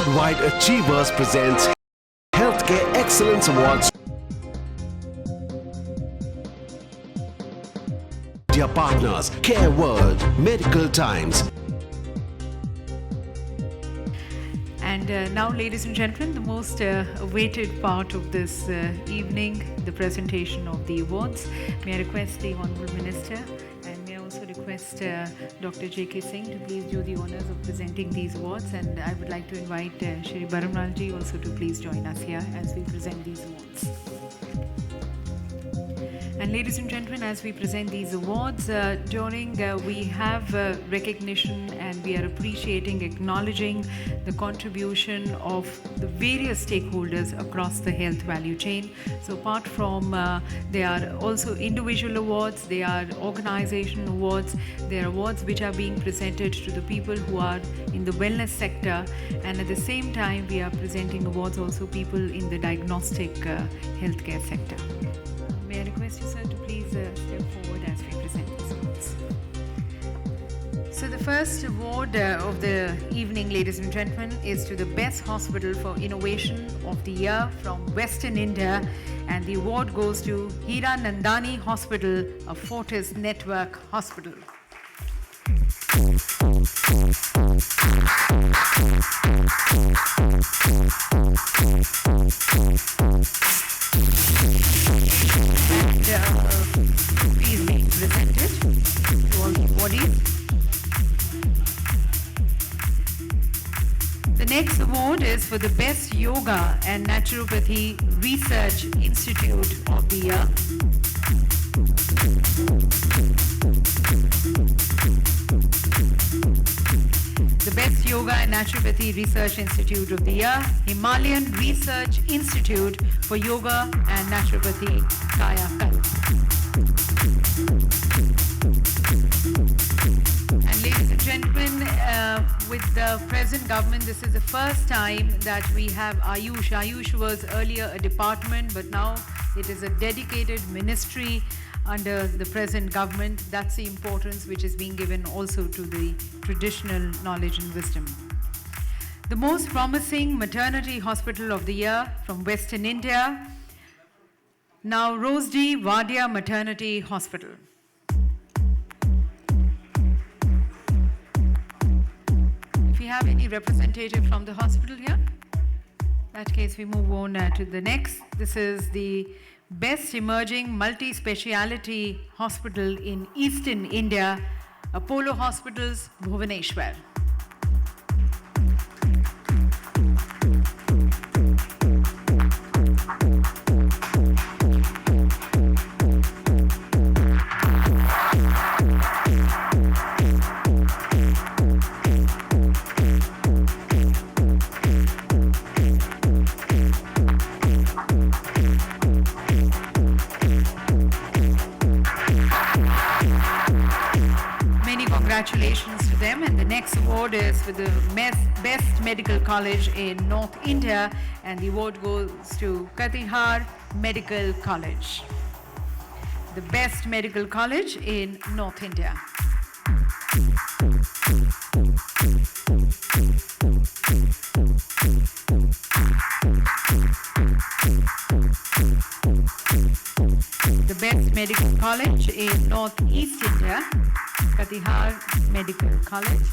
Worldwide Achievers presents Healthcare Excellence Awards. Dear partners, Care World, Medical Times. And now, ladies and gentlemen, the most awaited part of this evening, the presentation of the awards. May I request the Honourable Minister and may I also request Dr. J.K. Singh to please do the honours of presenting these awards, and I would like to invite Shri Baramlal ji also to please join us here as we present these awards. And ladies and gentlemen, as we present these awards, we have recognition and we are appreciating, acknowledging the contribution of the various stakeholders across the health value chain. So apart from, there are also individual awards, there are organization awards, there are awards which are being presented to the people who are in the wellness sector, and at the same time we are presenting awards also people in the diagnostic healthcare sector. May I request you, sir, to please step forward as we present these awards. So the first award of the evening, ladies and gentlemen, is to the Best Hospital for Innovation of the Year from Western India, and the award goes to Hira Nandani Hospital, a Fortis Network hospital. Please be presented to all the awardees. The next award is for the Best Yoga and Naturopathy Research Institute of the Year. The Best Yoga and Naturopathy Research Institute of the Year, Himalayan Research Institute for Yoga and Naturopathy, Kaya Kalp. And ladies and gentlemen, with the present government, this is the first time that we have Ayush. Ayush was earlier a department, but now it is a dedicated ministry under the present government. That's the importance which is being given also to the traditional knowledge and wisdom. The most promising maternity hospital of the year from Western India, now Rosdi Wadia Maternity Hospital. If we have any representative from the hospital here, in that case we move on to the next. This is the Best Emerging Multi-Speciality Hospital in Eastern India, Apollo Hospitals, Bhubaneswar. Congratulations to them, and the next award is for the Best Medical College in North India, and the award goes to Katihar Medical College, the Best Medical College in North India. The Best Medical College in Northeast India, Katihar Medical College,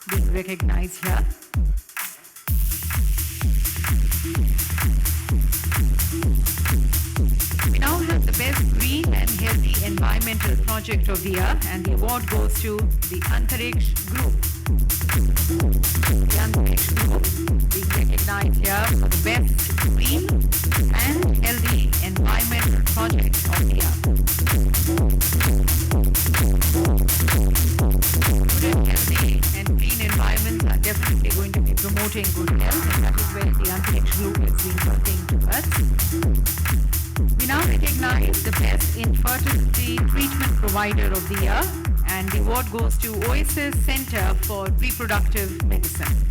being recognized here. We now have the Best Green and Healthy Environmental Project of the Year, and the award goes to the Antariksh Group. The Antariksh Group being recognized here for the Best Green and Healthy Environmental Project of the Year. Good and healthy and green environments are definitely going to be promoting good health, and that is where the Antariksh Group has been working towards. We now recognize the Best Infertility Treatment Provider of the Year, and the award goes to Oasis Center for Reproductive Medicine.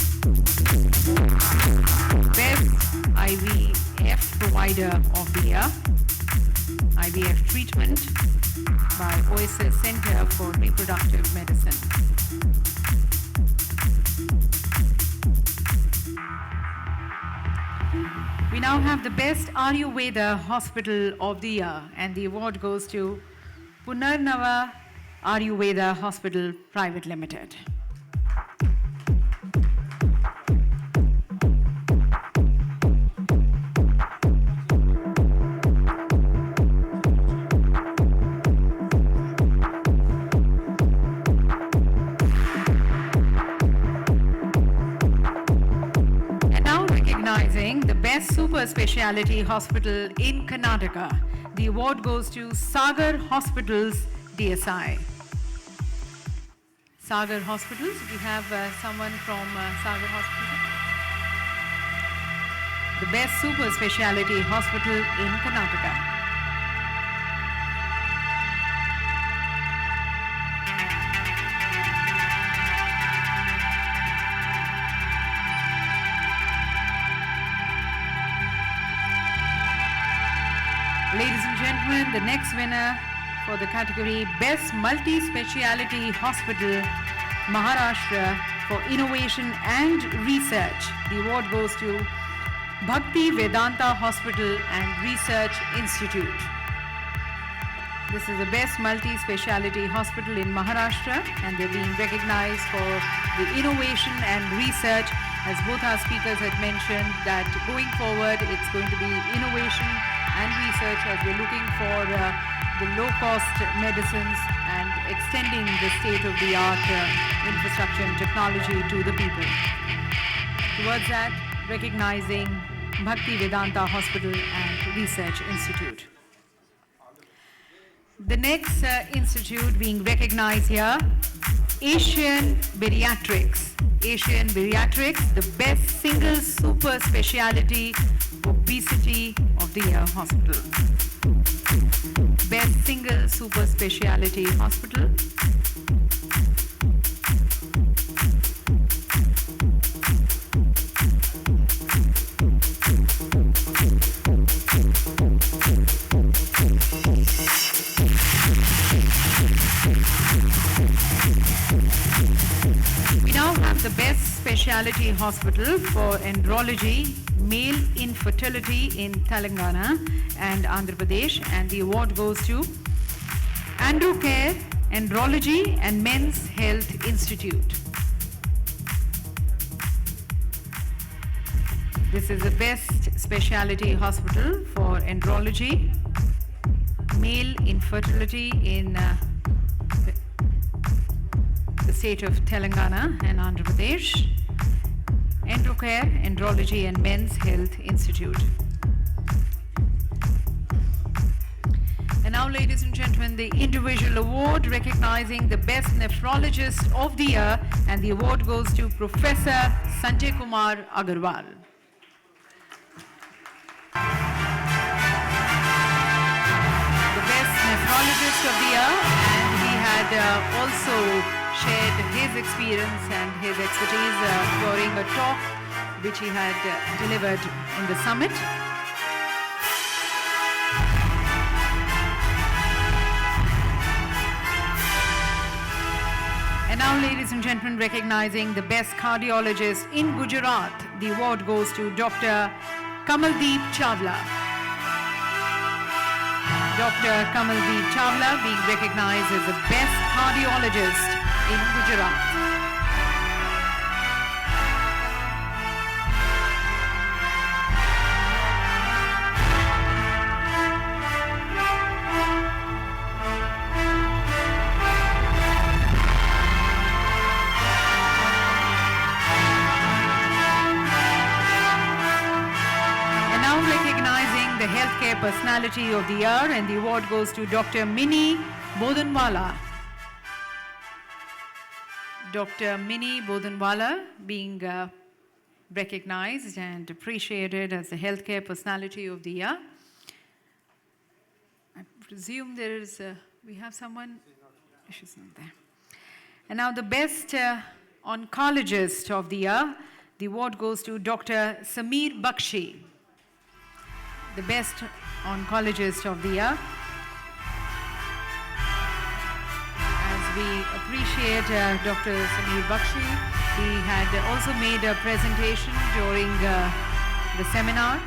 Best IVF Provider of the Year, IVF Treatment by Oasis Center for Reproductive Medicine. We now have the Best Ayurveda Hospital of the Year, and the award goes to Punarnava Ayurveda Hospital Private Limited. Recognizing the best super speciality hospital in Karnataka, the award goes to Sagar Hospitals DSI. Sagar Hospitals, we have someone from Sagar Hospital. The best super speciality hospital in Karnataka. Ladies and gentlemen, the next winner for the category Best Multi-Speciality Hospital, Maharashtra, for Innovation and Research. The award goes to Bhakti Vedanta Hospital and Research Institute. This is the best multi-speciality hospital in Maharashtra, and they're being recognized for the innovation and research. As both our speakers had mentioned, that going forward, it's going to be innovation and research as we're looking for the low-cost medicines and extending the state-of-the-art infrastructure and technology to the people. Towards that, recognizing Bhakti Vedanta Hospital and Research Institute. The next institute being recognized here, Asian Bariatrics. Asian Bariatrics, the best single super speciality obesity of the year hospital. Best single super speciality hospital. We now have the best specialty hospital for andrology, male infertility in Telangana and Andhra Pradesh, and the award goes to Andrew Care Andrology and Men's Health Institute. This is the best specialty hospital for andrology, male infertility in the state of Telangana and Andhra Pradesh. Androcare, Andrology and Men's Health Institute. And now, ladies and gentlemen, the individual award recognizing the best nephrologist of the year, and the award goes to Professor Sanjay Kumar Agarwal. The best nephrologist of the year, and he had also shared his experience and his expertise during a talk which he had delivered in the summit. And now, ladies and gentlemen, recognizing the best cardiologist in Gujarat, the award goes to Dr. Kamaldeep Chawla. Dr. Kamaldeep Chawla being recognized as the best cardiologist in Gujarat. And now recognizing the healthcare personality of the year, and the award goes to Dr. Minnie Bodhanwala. Dr. Minnie Bodhanwala being recognized and appreciated as the healthcare personality of the year. I presume there is, we have someone? She's not there. And now the best oncologist of the year, the award goes to Dr. Sameer Bakshi. The best oncologist of the year. We appreciate Dr. Sameer Bakshi. He had also made a presentation during the seminar.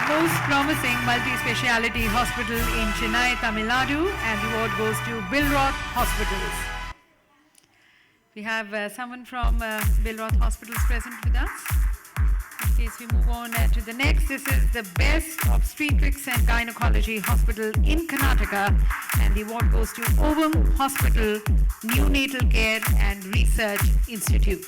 Most promising multi-speciality hospital in Chennai, Tamil Nadu, and the award goes to Billroth Hospitals. We have someone from Billroth Hospitals present with us. In case we move on to the next, this is the best obstetrics and gynecology hospital in Karnataka, and the award goes to Ovum Hospital Neonatal Care and Research Institute.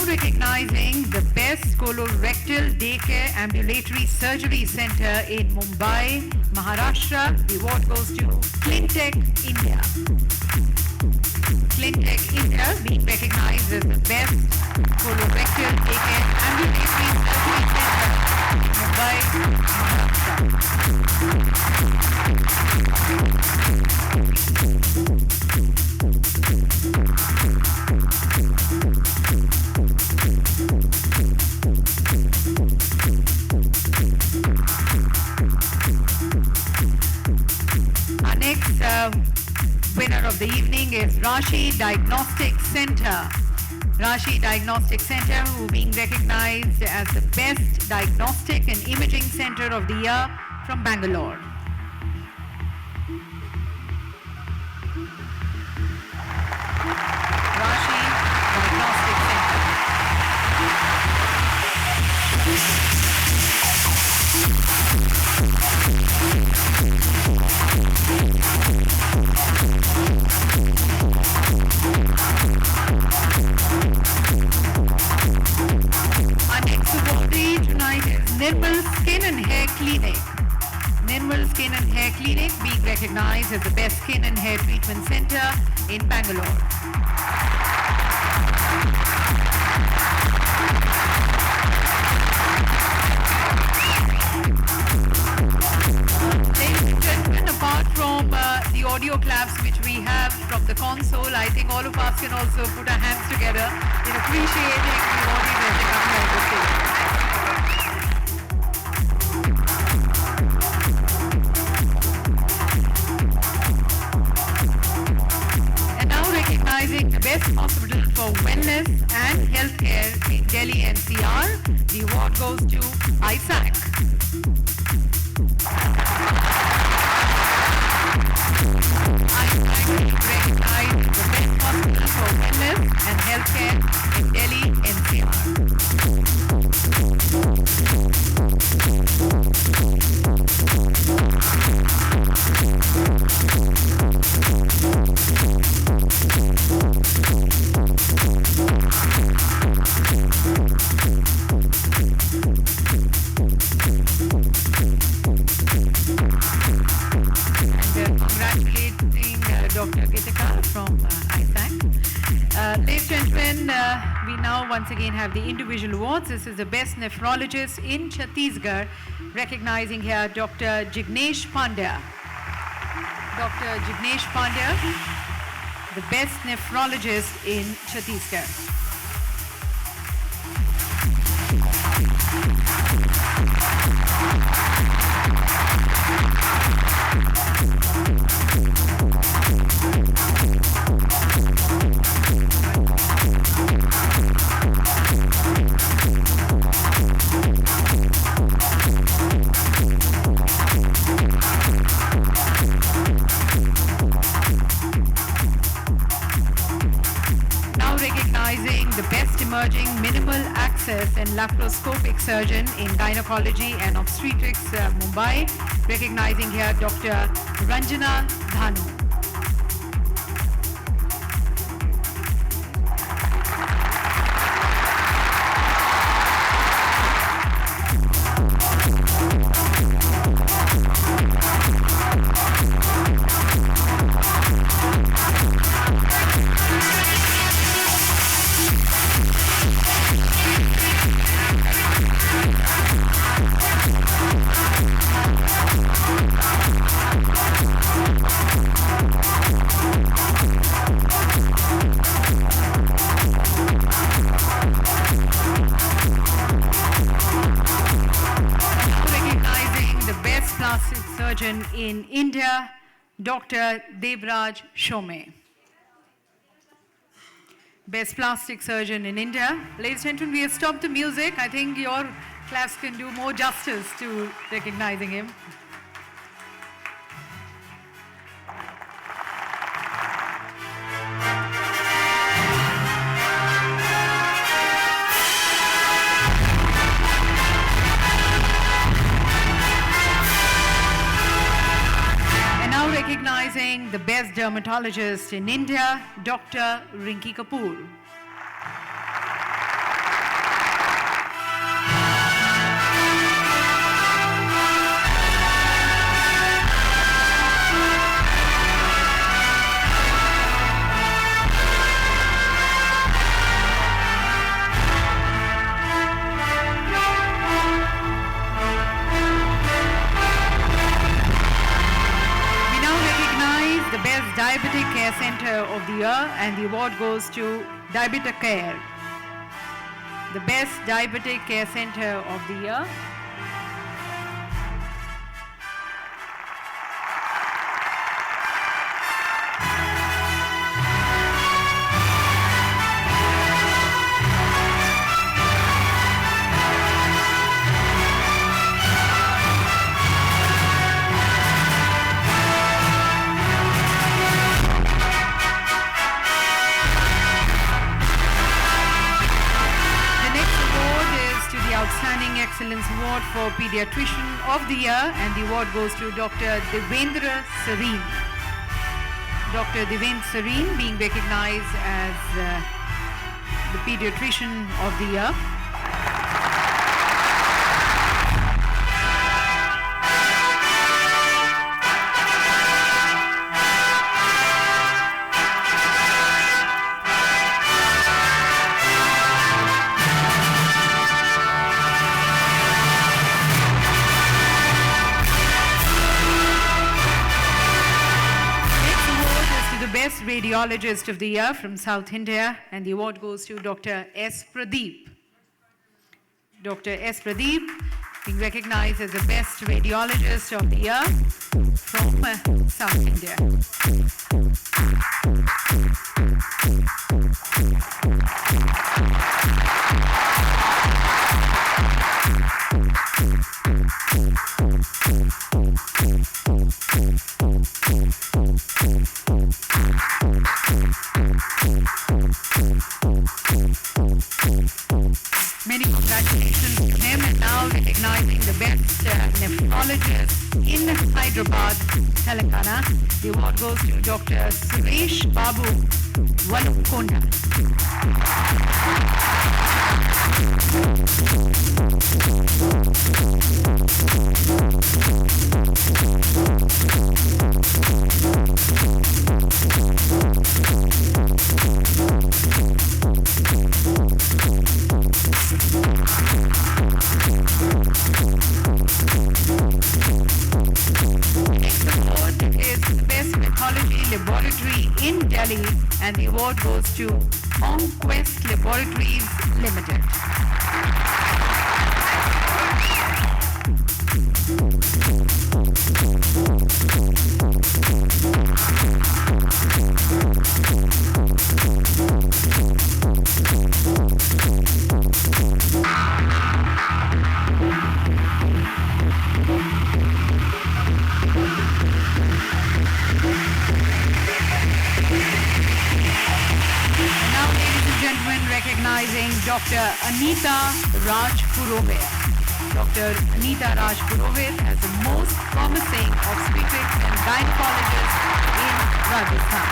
Recognizing the best colorectal daycare ambulatory surgery center in Mumbai, Maharashtra, the award goes to Clintech India. Clintech India being recognized as the best colorectal daycare ambulatory surgery center in Mumbai, Our next winner of the evening is Rashi Diagnostic Center. Rashi Diagnostic Center, who being recognized as the best diagnostic and imaging center of the year from Bangalore. Rashi Diagnostic Center. Our next awardee tonight is Nirmal Skin and Hair Clinic. Nirmal Skin and Hair Clinic being recognized as the best skin and hair treatment center in Bangalore. Ladies and gentlemen, apart from the audio claps which we have from the console, I think all of us can also put our hands together in appreciating the audience as they come here to stage. And now recognizing the best hospital for wellness and healthcare in Delhi NCR, the award goes to ISAC. ISAC recognized the best hospital for wellness and healthcare in Delhi NCR. Congratulating Dr. Gitika from ISAC. Ladies and gentlemen, we now once again have the individual awards. This is the best nephrologist in Chhattisgarh, recognizing here Dr. Jignesh Pandya. Dr. Jignesh Pandya, the best nephrologist in Chhattisgarh. Recognizing the best emerging minimal access and laparoscopic surgeon in gynecology and obstetrics, Mumbai, recognizing here Dr. Ranjana Dhanu. surgeon in India, Dr. Devraj Shome. Best plastic surgeon in India. Ladies and gentlemen, we have stopped the music. I think your class can do more justice to recognizing him. Recognizing the best dermatologist in India, Dr. Rinki Kapoor. Diabetic Care Center of the Year, and the award goes to Diabetacare. The best Diabetic Care Center of the Year. Excellence Award for Pediatrician of the Year, and the award goes to Dr. Devendra Sareen. Dr. Devendra Sareen being recognized as the Pediatrician of the Year. Best Radiologist of the Year from South India, and the award goes to Dr. S. Pradeep. Dr. S. Pradeep being recognized as the Best Radiologist of the Year from South India. Many congratulations to him, and now recognizing the best nephrologist in Hyderabad, Telangana. The award goes to Dr. Suresh Babu Valukonda. Laboratory in Delhi, and the award goes to Conquest Laboratories Limited. Recognizing Dr. Anita Rajpurohit. Dr. Anita Rajpurohit as the most promising obstetrics and gynecologist in Rajasthan.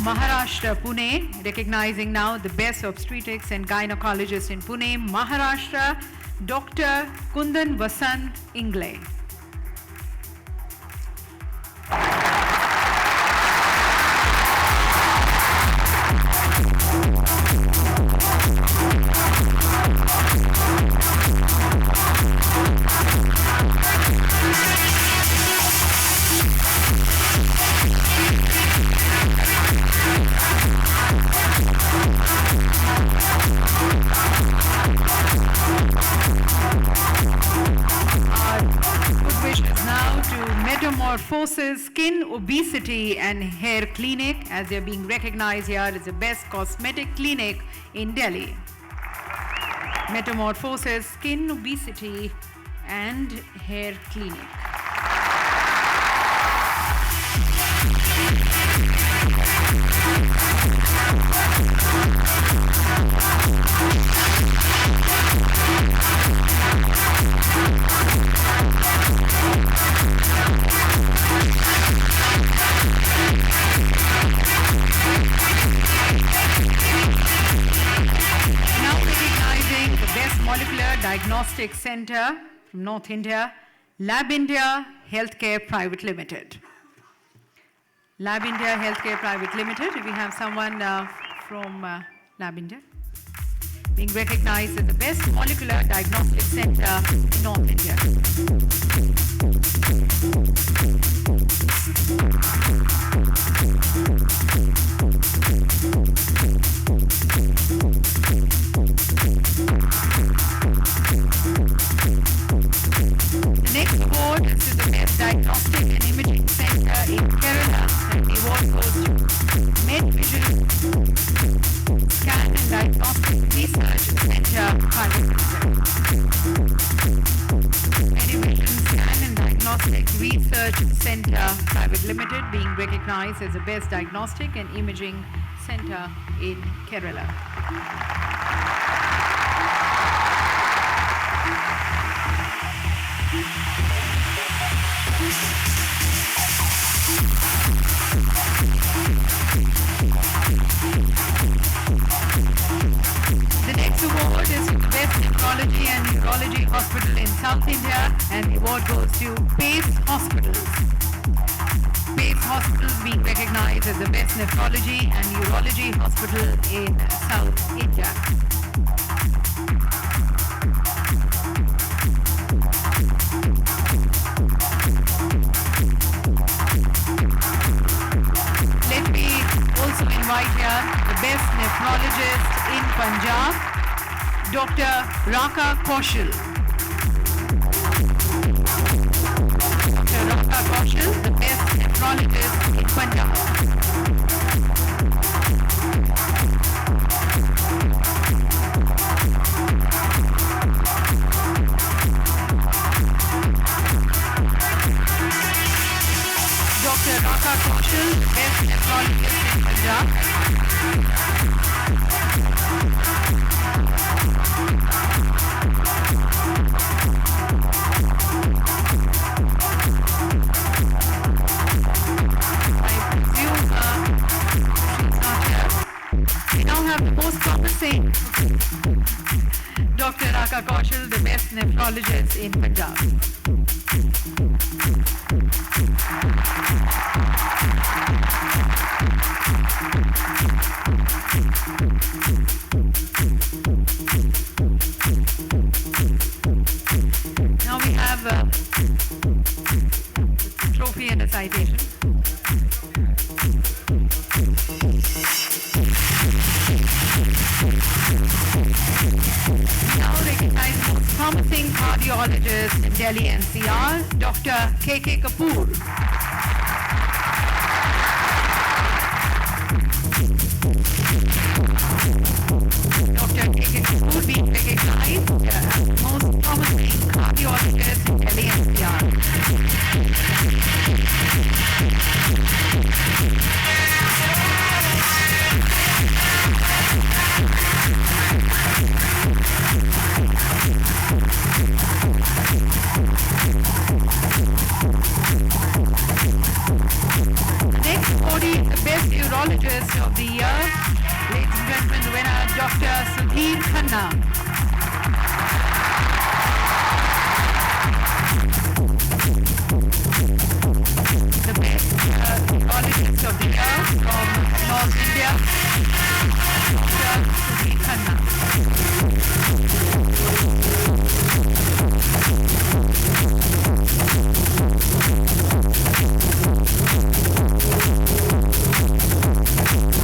Maharashtra, Pune, recognizing now the best obstetrics and gynecologist in Pune, Maharashtra, Dr. Kundan Vasant Ingle. Metamorphosis Skin, Obesity and Hair Clinic, as they're being recognized here as the best cosmetic clinic in Delhi. Metamorphosis Skin, Obesity and Hair Clinic. Now recognizing the best molecular diagnostic center from North India, Lab India Healthcare Private Limited. Lab India Healthcare Private Limited. We have someone from Lab India being recognized as the best molecular diagnostic center in North India. The next award is to the best diagnostic and imaging center in Kerala, and the award goes to MedVision Scan and Diagnostic Research Center Private Limited. MedVision Scan and Diagnostic Research Center Private Limited being recognized as the best diagnostic and imaging center in Kerala. The next award is to the best nephrology and urology hospital in South India, and the award goes to PACE Hospitals. PACE Hospitals being recognized as the best nephrology and urology hospital in South India. Let me also invite here the best nephrologist in Punjab, Dr. Raka Kaushal. Dr. Raka Kaushal, the best nephrologist in Punjab. Dr. Raka Kaushal, best nephrologist in Punjab. I presume she's not here. We now have the most promising Dr. Raka Kaushal, the best nephrologist in Punjab. Now we have a trophy and a citation. Now recognize the most promising cardiologist in Delhi NCR, Dr. K.K. Kapoor. Dr. K.K. Kapoor being recognized as the most promising cardiologist in Delhi NCR. Next awardee, the best urologist of the year, ladies and gentlemen, the winner, Dr. Sudhir Khanna. The best urologist of the year from North India, Dr. Sudhir Khanna.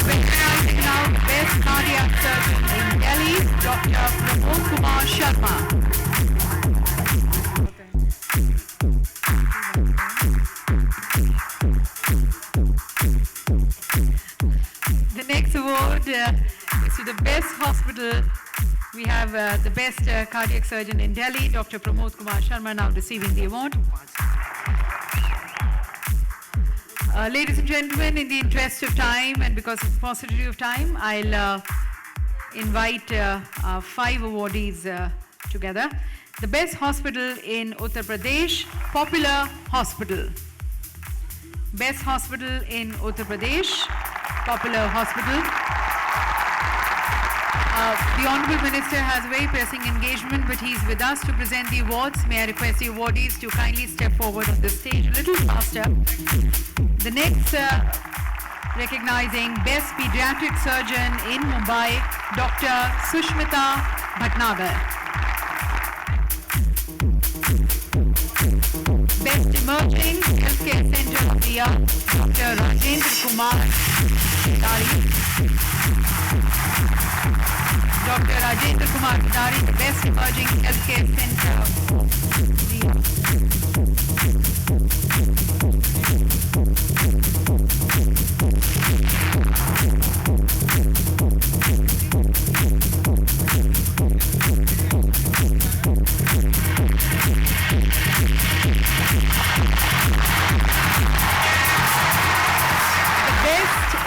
Recognizing now the best cardiac surgeon in Delhi, Dr. Pramod Kumar Sharma. The next award is to the best hospital. We have the best cardiac surgeon in Delhi, Dr. Pramod Kumar Sharma, now receiving the award. Ladies and gentlemen, in the interest of time and because of paucity of time, I'll invite our 5 awardees together. The best hospital in Uttar Pradesh, Popular Hospital. Best hospital in Uttar Pradesh, Popular Hospital. The Honorable Minister has a very pressing engagement, but he's with us to present the awards. May I request the awardees to kindly step forward on the stage a little faster. The next recognizing Best Pediatric Surgeon in Mumbai, Dr. Sushmita Bhatnagar. Best Emerging Healthcare Center of the Year, Dr. Rajendra Kumar Dari. Dr. Rajendra Kumar Dari, the Best Emerging Healthcare Center of the Year.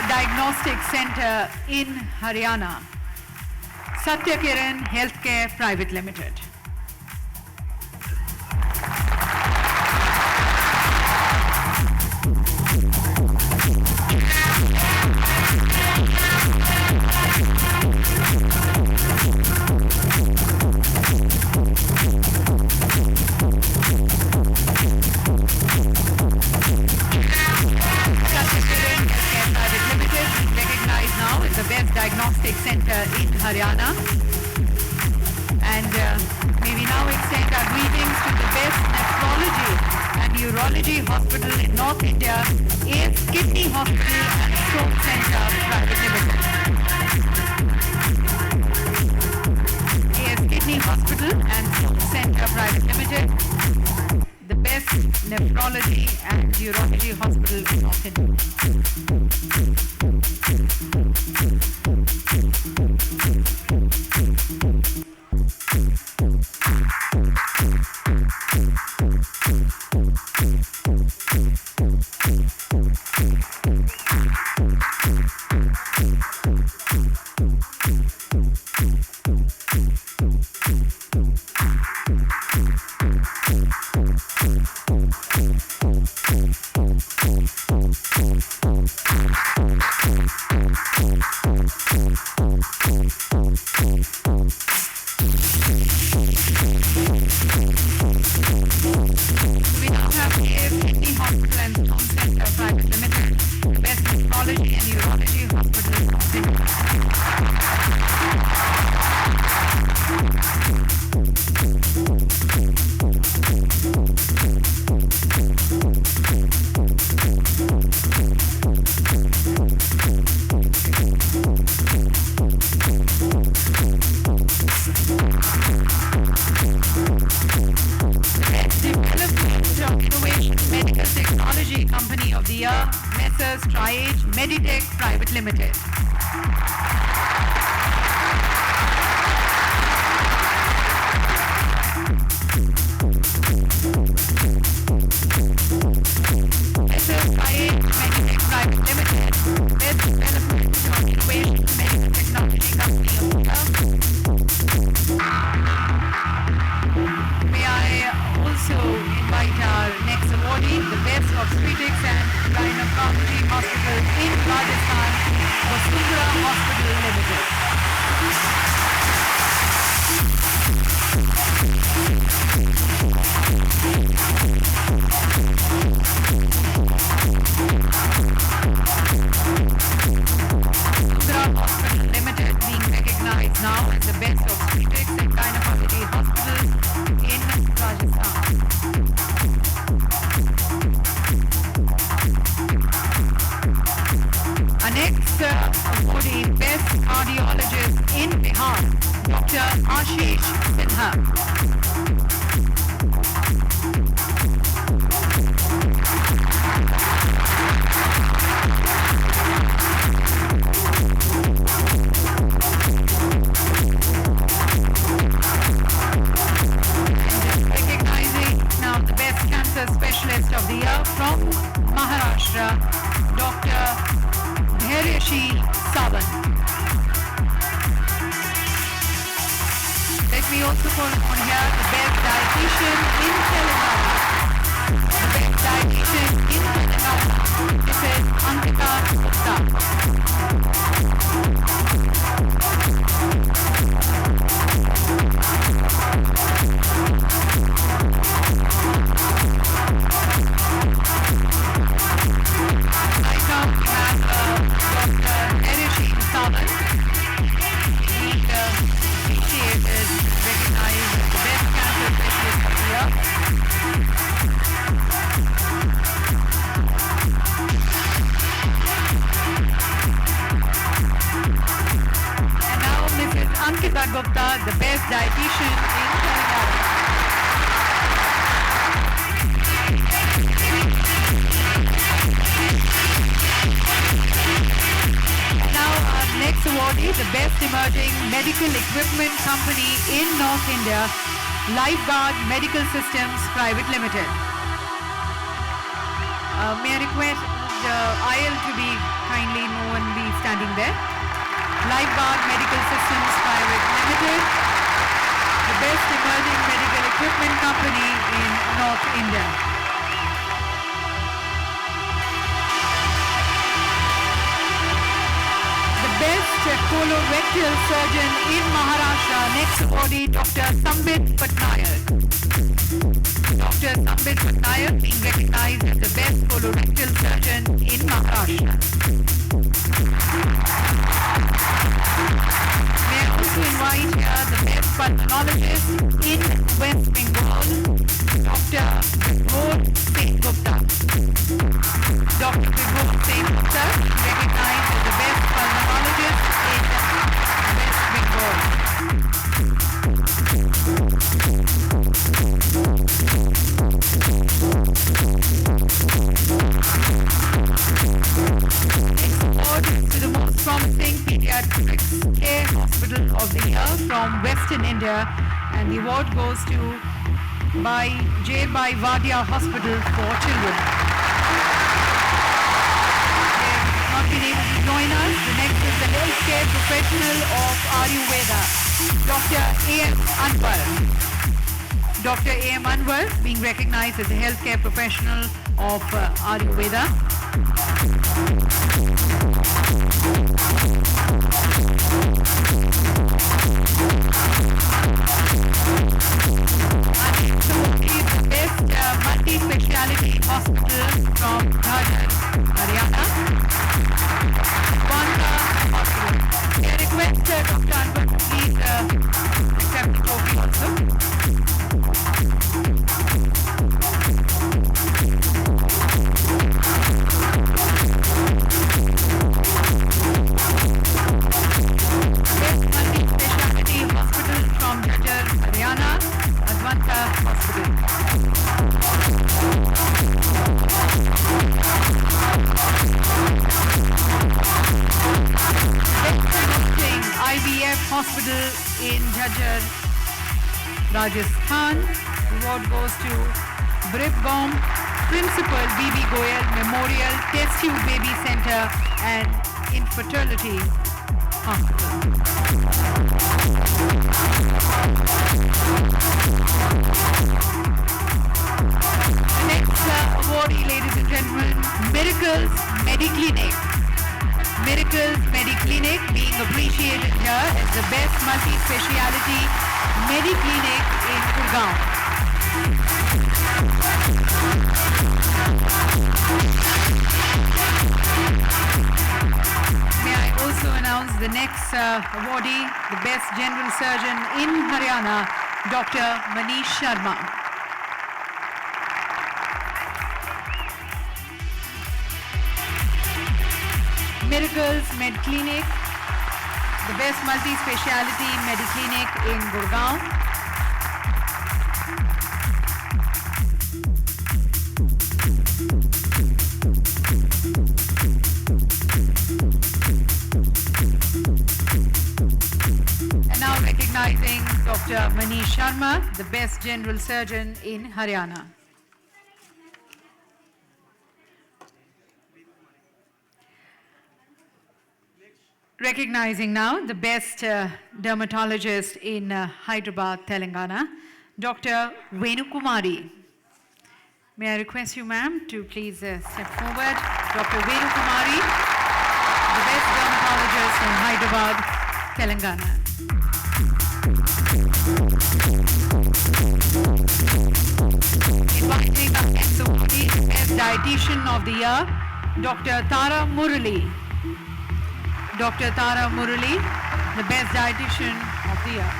Diagnostic Center in Haryana, Satyakiran Healthcare Private Limited. Diagnostic Center in Haryana. And may we now extend our greetings to the best nephrology and urology hospital in North India, AS Kidney Hospital and Stroke Center Private Limited. AS Kidney Hospital and Stroke Center Private Limited, the best nephrology and urology hospital in North India. Meditech Private Limited. beautiful on here, the best dietitian in Telangana. The best dietitian in Telangana. This is Ankita Gupta. Right now we have Dr. Erishi Sawant. He appreciated, recognized as the best cancer specialist of the year. And now Mrs. Ankita Gupta, the best dietitian in Telangana. Now our next awardee, the best emerging medical equipment company in North India, Lifeguard Medical Systems Private Limited. May I request the aisle to be kindly no one be standing there. Lifeguard Medical Systems Private Limited, the best emerging medical equipment company in North India. Best colorectal surgeon in Maharashtra. Next awardee, Dr. Sambit Patnaik. Dr. Sambit Patnaik being recognized as the best colorectal surgeon in Maharashtra. May I also invite here the best pulmonologist in West Bengal, Dr. Vibhor Singh Gupta. Dr. Vibhor Singh Gupta recognized as the best pulmonologist in West Bengal. Next award to the most promising pediatrics care hospital of the year from Western India, and the award goes to J.Bai Vadia Hospital for Children. Not been able to join us. The next is the healthcare professional of Ayurveda, Dr. A.M. Anwar. Dr. A.M. Anwar being recognized as a healthcare professional of Ayurveda. The best multi-speciality hospital from Jhajjar, Haryana. Advanta Hospital. May I request Dr. Anwar to please accept the trophy also. Best multi-speciality hospital from Jhajjar, Haryana. Advanta Hospital. IVF Hospital in Jhajjar, Rajasthan. Award goes to Bribgom Principal B.B. Goyal Memorial Test Tube Baby Center and Infertility Hospital. The next awardee, ladies and gentlemen, Miracles Mediclinic. Miracles Mediclinic being appreciated here as the best multi-speciality Mediclinic in Gurgaon. May I also announce the next awardee, the best general surgeon in Haryana, Dr. Manish Sharma. Miracles Medclinic, the best multi-speciality Mediclinic in Gurgaon. And now recognizing Dr. Manish Sharma, the best general surgeon in Haryana. Recognizing now the best dermatologist in Hyderabad, Telangana, Dr. Venukumari. May I request you, ma'am, to please step forward. Dr. Venukumari, the best dermatologist in Hyderabad, Telangana. Inviting our next awardee, the best dietitian of the year, Dr. Tara Murali. Dr. Tara Murali, the best dietitian of the year.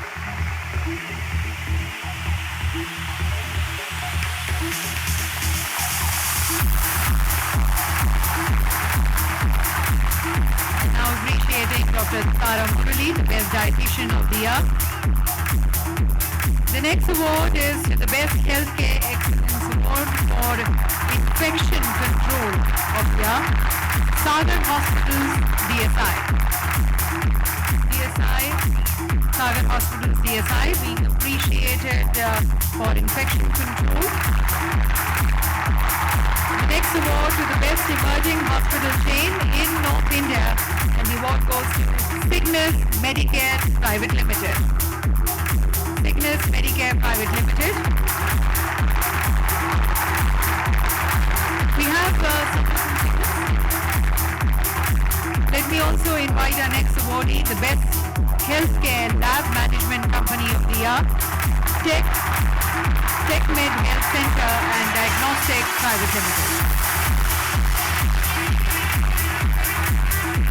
Now appreciating Dr. Tara Murali, the best dietitian of the year. The next award is the Best Healthcare Excellence Award for Infection Control of the year, Sagar Hospitals, DSI. Sagar Hospitals, DSI, being appreciated for infection control. The next award to the Best Emerging Hospital Chain in North India, and the award goes to Cygnus Medicare Private Limited. Cygnus Medicare Private Limited. We have Let me also invite our next awardee, the Best Healthcare Lab Management Company of the Year, TechMed Health Center and Diagnostic Private Limited.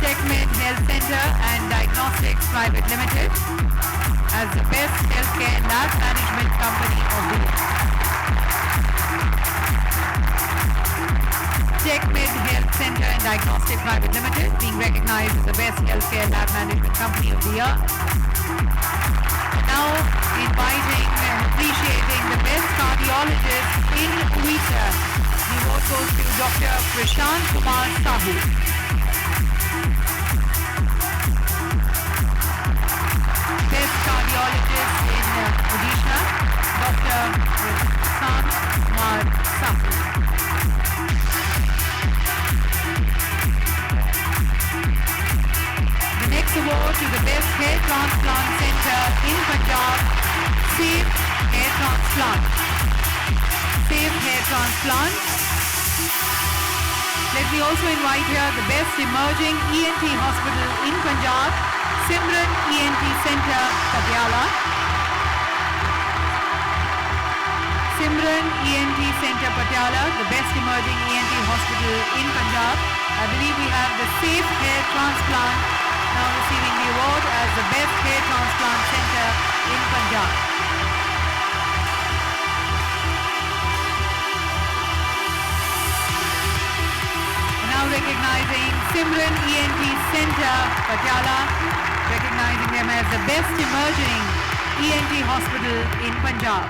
TechMed Health Center and Diagnostics Private Limited as the Best Healthcare Lab Management Company of the Year. TechMed Health Center and Diagnostic Private Limited being recognized as the Best Healthcare Lab Management Company of the Year. Now inviting and appreciating the Best Cardiologist in Odisha. The award goes to Dr. Prashant Kumar Sahu. Best Cardiologist in Odisha, Dr. Prashant Kumar Sahu. The next award to the Best Hair Transplant Center in Punjab, Safe Hair Transplant. Safe Hair Transplant. Let me also invite here the Best Emerging ENT Hospital in Punjab, Simran ENT Center, Patiala. Simran ENT Center, Patiala, the Best Emerging ENT Hospital in Punjab. I believe we have the Safe Hair Transplant now receiving the award as the Best Hair Transplant Center in Punjab. Now recognizing Simran ENT Center, Patiala, recognizing them as the Best Emerging ENT Hospital in Punjab.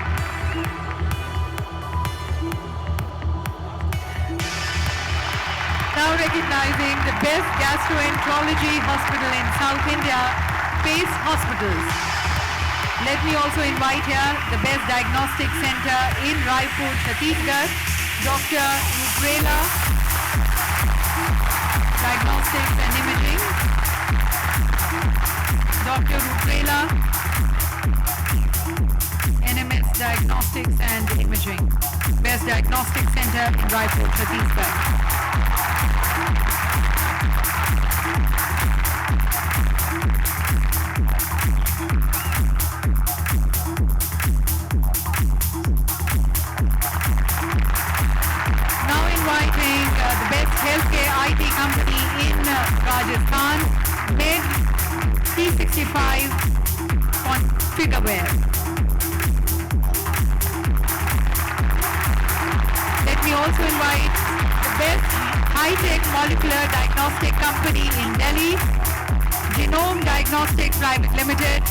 Now recognizing the Best Gastroenterology Hospital in South India, Pace Hospitals. Let me also invite here the Best Diagnostic Center in Raipur, Chhattisgarh, Dr. Rukrela Diagnostics and Imaging. Dr. Rukrela NMS Diagnostics and Imaging. Best Diagnostic Center in Raipur, Chhattisgarh. Now inviting the Best Healthcare IT Company in Rajasthan, Med 365 Configureware. Let me also invite the Best High-Tech Molecular Diagnostic Company in Delhi, Genome Diagnostic Private Limited,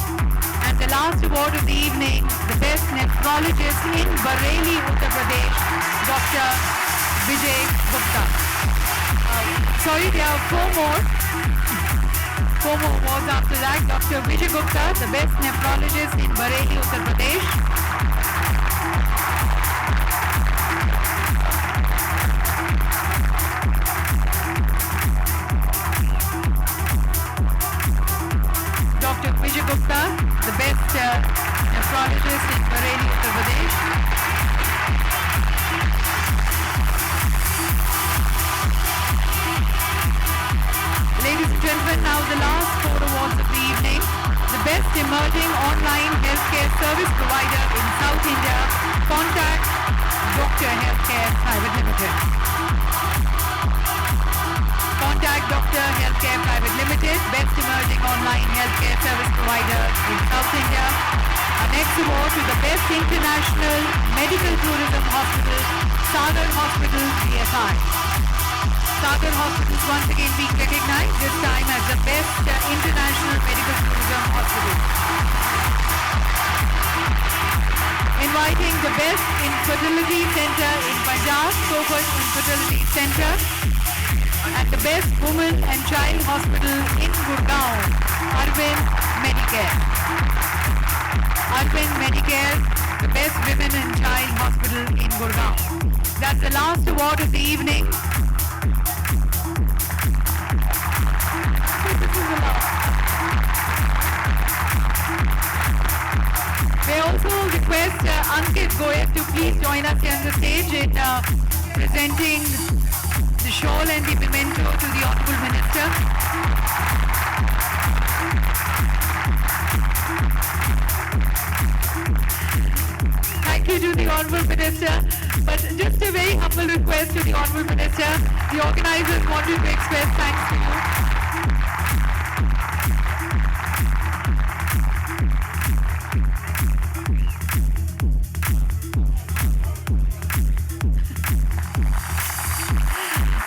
and the last award of the evening, the Best Nephrologist in Bareilly, Uttar Pradesh, Dr. Vijay Gupta. Sorry, there are four more awards after that. Dr. Vijay Gupta, the Best Nephrologist in Bareilly, Uttar Pradesh. best emerging online healthcare service provider in South India. Contact Dr. Healthcare Private Limited. Contact Dr. Healthcare Private Limited, best emerging online healthcare service provider in South India. Our next award to the best international medical tourism hospital, Sagar Hospital, CSI. Sagar Hospital is once again being recognized, this time as the best international medical tourism hospital. Inviting the best infertility center in Punjab, Sohar Infertility Center, and the best women and child hospital in Gurgaon, Arvind Medicare. Arvind Medicare, the best women and child hospital in Gurgaon. That's the last award of the evening. May also request Ankit Goyal to please join us here on the stage in presenting the shawl and the memento to the Honourable Minister. Thank you to the Honourable Minister. But just a very humble request to the Honourable Minister. The organisers wanted to express thanks to you.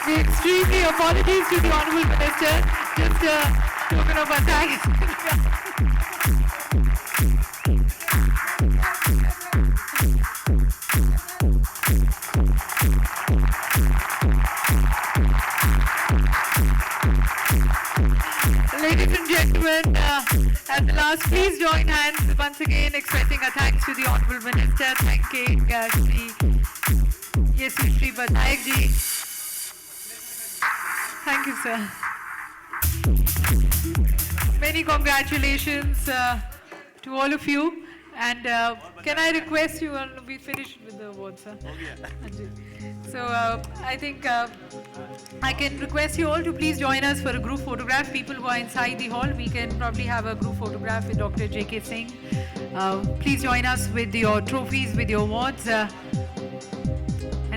We extremely apologies to the Honourable Minister. Just a token of our thanks. Ladies and gentlemen, at the last, please join hands once again expressing our thanks to the Honourable Minister, thanking Shri Batayak ji. Thank you, sir. Many congratulations to all of you. And can I request you, we finished with the awards, sir. So I think I can request you all to please join us for a group photograph. People who are inside the hall, we can probably have a group photograph with Dr. J.K. Singh. Please join us with your trophies, with your awards. And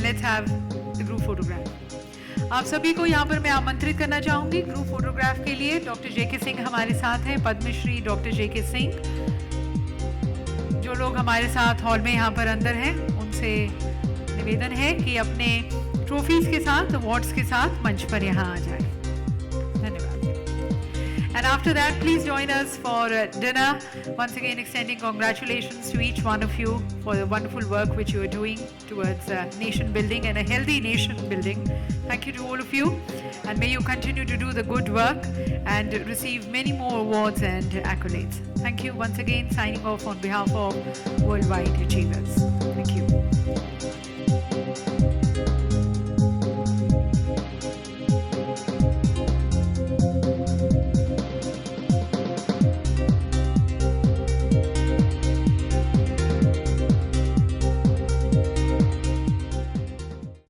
let's have the group photograph. आप सभी को यहाँ पर मैं आमंत्रित करना चाहूँगी group photograph के लिए। डॉक्टर जेके सिंह हमारे साथ हैं, पद्मश्री डॉक्टर जेके सिंह। जो लोग हमारे साथ हॉल में यहाँ पर अंदर हैं, उनसे निवेदन है कि अपने ट्रॉफीज के साथ, अवार्ड्स के साथ मंच पर यहाँ आ जाए। धन्यवाद। And after that, please join us for dinner. Once again, extending congratulations to each one of you for the wonderful work which you are doing towards nation building and a healthy nation building. Thank you to all of you, and may you continue to do the good work and receive many more awards and accolades. Thank you once again, signing off on behalf of Worldwide Achievers. Thank you.